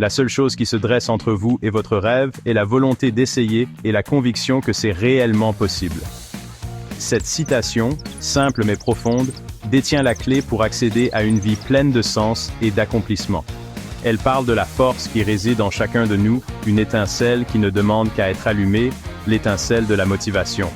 La seule chose qui se dresse entre vous et votre rêve est la volonté d'essayer et la conviction que c'est réellement possible. Cette citation, simple mais profonde, détient la clé pour accéder à une vie pleine de sens et d'accomplissement. Elle parle de la force qui réside en chacun de nous, une étincelle qui ne demande qu'à être allumée, l'étincelle de la motivation.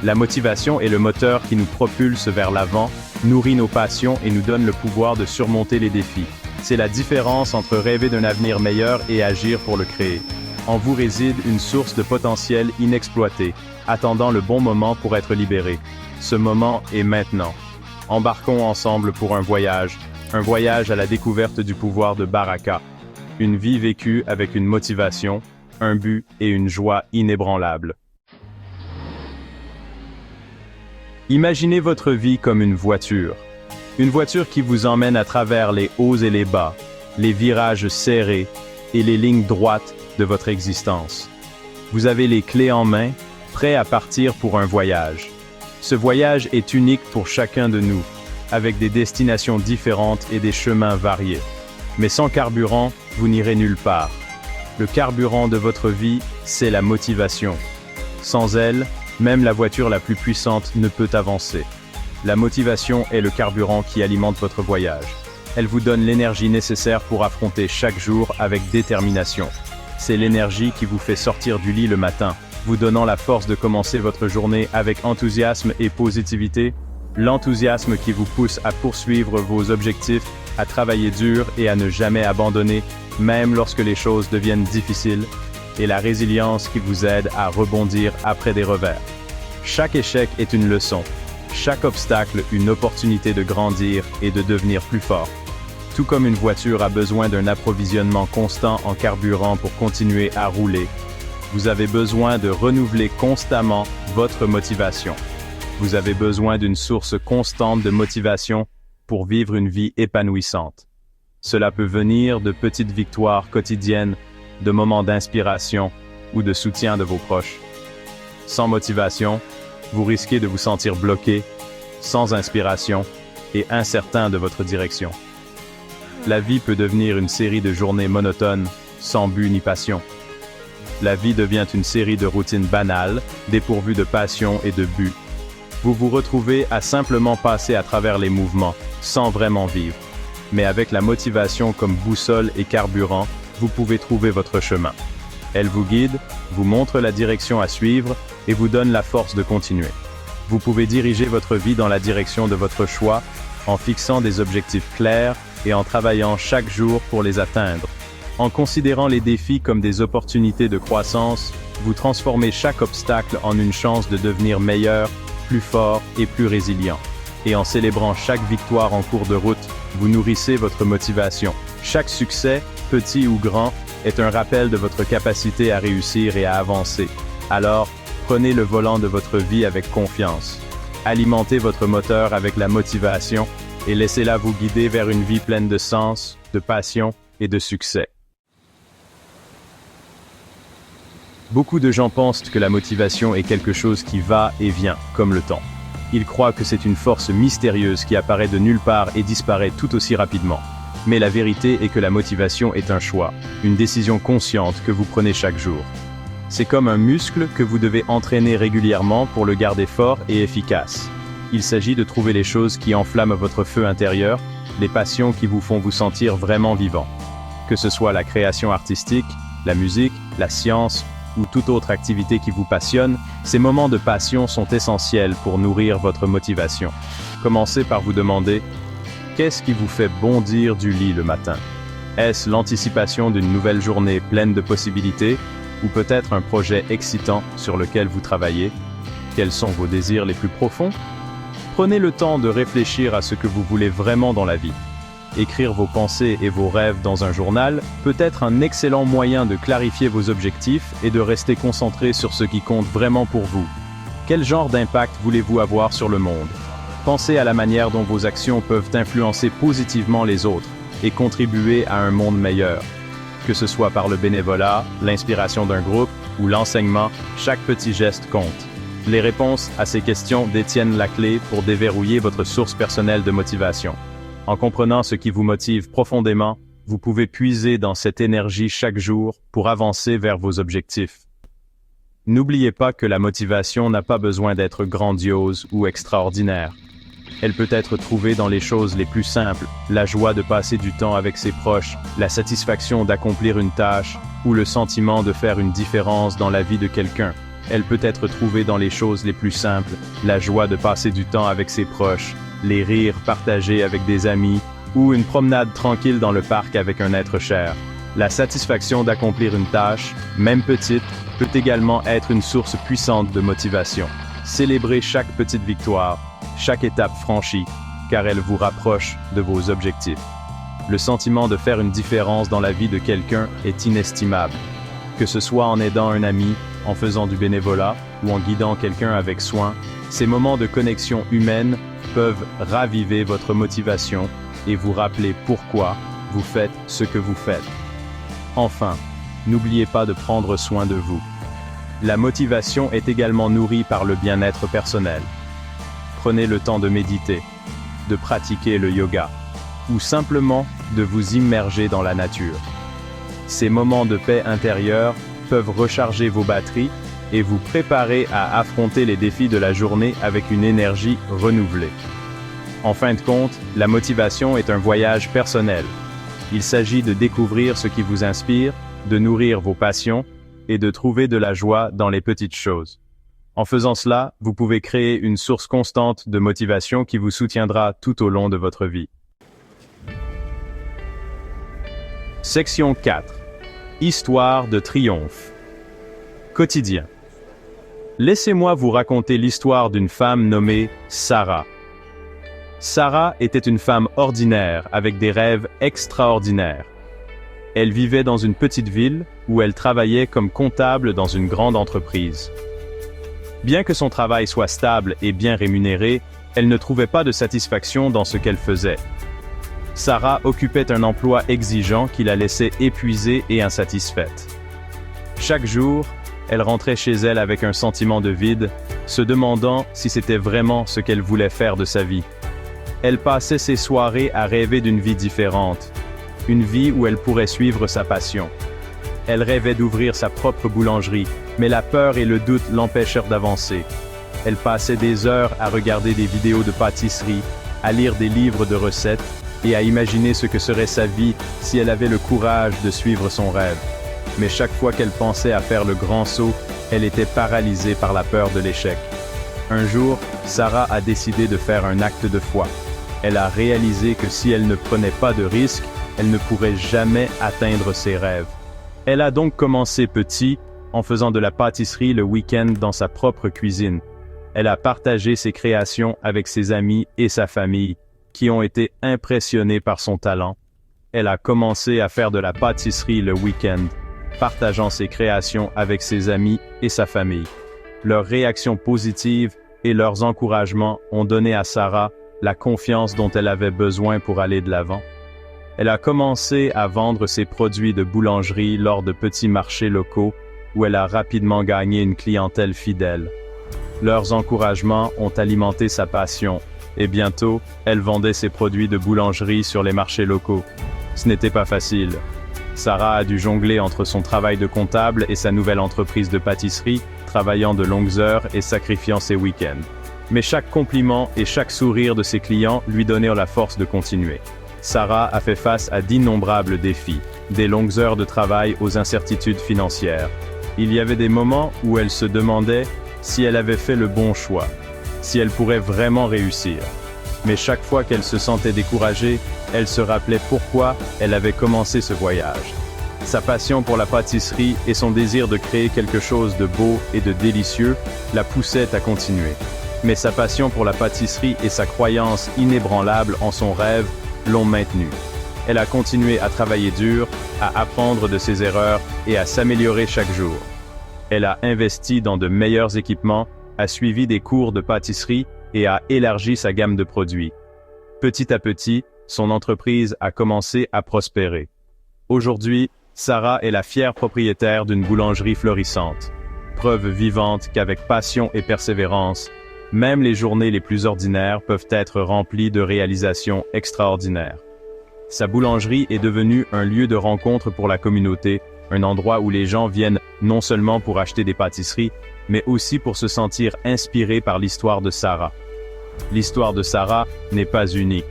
La motivation est le moteur qui nous propulse vers l'avant, nourrit nos passions et nous donne le pouvoir de surmonter les défis. C'est la différence entre rêver d'un avenir meilleur et agir pour le créer. En vous réside une source de potentiel inexploité, attendant le bon moment pour être libéré. Ce moment est maintenant. Embarquons ensemble pour un voyage à la découverte du pouvoir de Baraka. Une vie vécue avec une motivation, un but et une joie inébranlables. Imaginez votre vie comme une voiture. Une voiture qui vous emmène à travers les hauts et les bas, les virages serrés et les lignes droites de votre existence. Vous avez les clés en main, prêts à partir pour un voyage. Ce voyage est unique pour chacun de nous, avec des destinations différentes et des chemins variés. Mais sans carburant, vous n'irez nulle part. Le carburant de votre vie, c'est la motivation. Sans elle, même la voiture la plus puissante ne peut avancer. La motivation est le carburant qui alimente votre voyage. Elle vous donne l'énergie nécessaire pour affronter chaque jour avec détermination. C'est l'énergie qui vous fait sortir du lit le matin, vous donnant la force de commencer votre journée avec enthousiasme et positivité. L'enthousiasme qui vous pousse à poursuivre vos objectifs, à travailler dur et à ne jamais abandonner, même lorsque les choses deviennent difficiles, et la résilience qui vous aide à rebondir après des revers. Chaque échec est une leçon, chaque obstacle une opportunité de grandir et de devenir plus fort. Tout comme une voiture a besoin d'un approvisionnement constant en carburant pour continuer à rouler, vous avez besoin de renouveler constamment votre motivation. Vous avez besoin d'une source constante de motivation pour vivre une vie épanouissante. Cela peut venir de petites victoires quotidiennes, de moments d'inspiration ou de soutien de vos proches. Sans motivation, vous risquez de vous sentir bloqué, sans inspiration et incertain de votre direction. La vie peut devenir une série de journées monotones, sans but ni passion. La vie devient une série de routines banales, dépourvues de passion et de but. Vous vous retrouvez à simplement passer à travers les mouvements, sans vraiment vivre. Mais avec la motivation comme boussole et carburant, vous pouvez trouver votre chemin. Elle vous guide, vous montre la direction à suivre et vous donne la force de continuer. Vous pouvez diriger votre vie dans la direction de votre choix, en fixant des objectifs clairs et en travaillant chaque jour pour les atteindre. En considérant les défis comme des opportunités de croissance, vous transformez chaque obstacle en une chance de devenir meilleur, plus fort et plus résilient. Et en célébrant chaque victoire en cours de route, vous nourrissez votre motivation. Chaque succès, petit ou grand, est un rappel de votre capacité à réussir et à avancer. Alors, prenez le volant de votre vie avec confiance. Alimentez votre moteur avec la motivation et laissez-la vous guider vers une vie pleine de sens, de passion et de succès. Beaucoup de gens pensent que la motivation est quelque chose qui va et vient, comme le temps. Ils croient que c'est une force mystérieuse qui apparaît de nulle part et disparaît tout aussi rapidement. Mais la vérité est que la motivation est un choix, une décision consciente que vous prenez chaque jour. C'est comme un muscle que vous devez entraîner régulièrement pour le garder fort et efficace. Il s'agit de trouver les choses qui enflamment votre feu intérieur, les passions qui vous font vous sentir vraiment vivant. Que ce soit la création artistique, la musique, la science ou toute autre activité qui vous passionne, ces moments de passion sont essentiels pour nourrir votre motivation. Commencez par vous demander: qu'est-ce qui vous fait bondir du lit le matin? Est-ce l'anticipation d'une nouvelle journée pleine de possibilités, ou peut-être un projet excitant sur lequel vous travaillez? Quels sont vos désirs les plus profonds? Prenez le temps de réfléchir à ce que vous voulez vraiment dans la vie. Écrire vos pensées et vos rêves dans un journal peut être un excellent moyen de clarifier vos objectifs et de rester concentré sur ce qui compte vraiment pour vous. Quel genre d'impact voulez-vous avoir sur le monde? Pensez à la manière dont vos actions peuvent influencer positivement les autres et contribuer à un monde meilleur. Que ce soit par le bénévolat, l'inspiration d'un groupe ou l'enseignement, chaque petit geste compte. Les réponses à ces questions détiennent la clé pour déverrouiller votre source personnelle de motivation. En comprenant ce qui vous motive profondément, vous pouvez puiser dans cette énergie chaque jour pour avancer vers vos objectifs. N'oubliez pas que la motivation n'a pas besoin d'être grandiose ou extraordinaire. Elle peut être trouvée dans les choses les plus simples, la joie de passer du temps avec ses proches, la satisfaction d'accomplir une tâche, ou le sentiment de faire une différence dans la vie de quelqu'un. Elle peut être trouvée dans les choses les plus simples, la joie de passer du temps avec ses proches, les rires partagés avec des amis, ou une promenade tranquille dans le parc avec un être cher. La satisfaction d'accomplir une tâche, même petite, peut également être une source puissante de motivation. Célébrez chaque petite victoire, chaque étape franchie, car elle vous rapproche de vos objectifs. Le sentiment de faire une différence dans la vie de quelqu'un est inestimable. Que ce soit en aidant un ami, en faisant du bénévolat ou en guidant quelqu'un avec soin, ces moments de connexion humaine peuvent raviver votre motivation et vous rappeler pourquoi vous faites ce que vous faites. Enfin, n'oubliez pas de prendre soin de vous. La motivation est également nourrie par le bien-être personnel. Prenez le temps de méditer, de pratiquer le yoga, ou simplement de vous immerger dans la nature. Ces moments de paix intérieure peuvent recharger vos batteries et vous préparer à affronter les défis de la journée avec une énergie renouvelée. En fin de compte, la motivation est un voyage personnel. Il s'agit de découvrir ce qui vous inspire, de nourrir vos passions et de trouver de la joie dans les petites choses. En faisant cela, vous pouvez créer une source constante de motivation qui vous soutiendra tout au long de votre vie. Section 4. Histoire de triomphe. Quotidien. Laissez-moi vous raconter l'histoire d'une femme nommée Sarah. Sarah était une femme ordinaire avec des rêves extraordinaires. Elle vivait dans une petite ville où elle travaillait comme comptable dans une grande entreprise. Bien que son travail soit stable et bien rémunéré, elle ne trouvait pas de satisfaction dans ce qu'elle faisait. Sarah occupait un emploi exigeant qui la laissait épuisée et insatisfaite. Chaque jour, elle rentrait chez elle avec un sentiment de vide, se demandant si c'était vraiment ce qu'elle voulait faire de sa vie. Elle passait ses soirées à rêver d'une vie différente, une vie où elle pourrait suivre sa passion. Elle rêvait d'ouvrir sa propre boulangerie, mais la peur et le doute l'empêchèrent d'avancer. Elle passait des heures à regarder des vidéos de pâtisserie, à lire des livres de recettes et à imaginer ce que serait sa vie si elle avait le courage de suivre son rêve. Mais chaque fois qu'elle pensait à faire le grand saut, elle était paralysée par la peur de l'échec. Un jour, Sarah a décidé de faire un acte de foi. Elle a réalisé que si elle ne prenait pas de risques, elle ne pourrait jamais atteindre ses rêves. Elle a donc commencé petit, en faisant de la pâtisserie le week-end dans sa propre cuisine. Elle a partagé ses créations avec ses amis et sa famille, qui ont été impressionnés par son talent. Elle a commencé à faire de la pâtisserie le week-end, partageant ses créations avec ses amis et sa famille. Leurs réactions positives et leurs encouragements ont donné à Sarah la confiance dont elle avait besoin pour aller de l'avant. Elle a commencé à vendre ses produits de boulangerie lors de petits marchés locaux où elle a rapidement gagné une clientèle fidèle. Leurs encouragements ont alimenté sa passion et bientôt, elle vendait ses produits de boulangerie sur les marchés locaux. Ce n'était pas facile. Sarah a dû jongler entre son travail de comptable et sa nouvelle entreprise de pâtisserie, travaillant de longues heures et sacrifiant ses week-ends. Mais chaque compliment et chaque sourire de ses clients lui donnèrent la force de continuer. Sarah a fait face à d'innombrables défis, des longues heures de travail aux incertitudes financières. Il y avait des moments où elle se demandait si elle avait fait le bon choix, si elle pourrait vraiment réussir. Mais chaque fois qu'elle se sentait découragée, elle se rappelait pourquoi elle avait commencé ce voyage. Sa passion pour la pâtisserie et son désir de créer quelque chose de beau et de délicieux la poussaient à continuer. Mais sa passion pour la pâtisserie et sa croyance inébranlable en son rêve l'ont maintenue. Elle a continué à travailler dur, à apprendre de ses erreurs et à s'améliorer chaque jour. Elle a investi dans de meilleurs équipements, a suivi des cours de pâtisserie et a élargi sa gamme de produits. Petit à petit, son entreprise a commencé à prospérer. Aujourd'hui, Sarah est la fière propriétaire d'une boulangerie florissante. Preuve vivante qu'avec passion et persévérance, même les journées les plus ordinaires peuvent être remplies de réalisations extraordinaires. Sa boulangerie est devenue un lieu de rencontre pour la communauté, un endroit où les gens viennent non seulement pour acheter des pâtisseries, mais aussi pour se sentir inspirés par l'histoire de Sarah. L'histoire de Sarah n'est pas unique.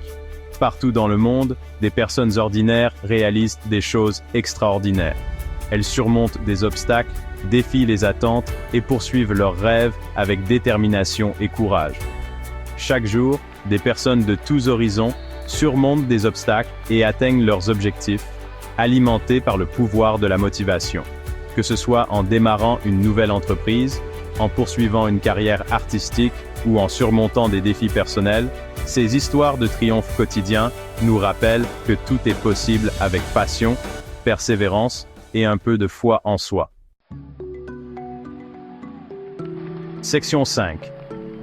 Partout dans le monde, des personnes ordinaires réalisent des choses extraordinaires. Elles surmontent des obstacles, défient les attentes et poursuivent leurs rêves avec détermination et courage. Chaque jour, des personnes de tous horizons surmontent des obstacles et atteignent leurs objectifs, alimentés par le pouvoir de la motivation. Que ce soit en démarrant une nouvelle entreprise, en poursuivant une carrière artistique ou en surmontant des défis personnels, ces histoires de triomphe quotidien nous rappellent que tout est possible avec passion, persévérance et un peu de foi en soi. Section 5.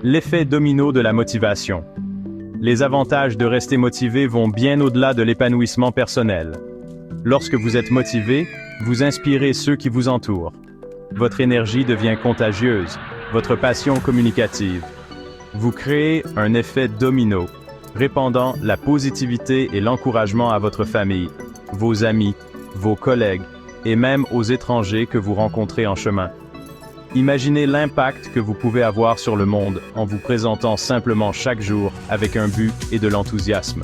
L'effet domino de la motivation. Les avantages de rester motivé vont bien au-delà de l'épanouissement personnel. Lorsque vous êtes motivé, vous inspirez ceux qui vous entourent. Votre énergie devient contagieuse, votre passion communicative. Vous créez un effet domino, répandant la positivité et l'encouragement à votre famille, vos amis, vos collègues et même aux étrangers que vous rencontrez en chemin. Imaginez l'impact que vous pouvez avoir sur le monde en vous présentant simplement chaque jour avec un but et de l'enthousiasme.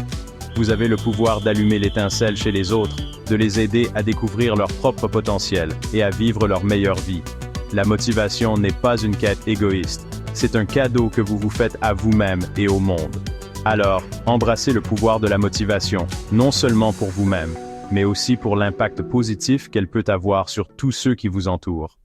Vous avez le pouvoir d'allumer l'étincelle chez les autres, de les aider à découvrir leur propre potentiel et à vivre leur meilleure vie. La motivation n'est pas une quête égoïste, c'est un cadeau que vous vous faites à vous-même et au monde. Alors, embrassez le pouvoir de la motivation, non seulement pour vous-même, mais aussi pour l'impact positif qu'elle peut avoir sur tous ceux qui vous entourent.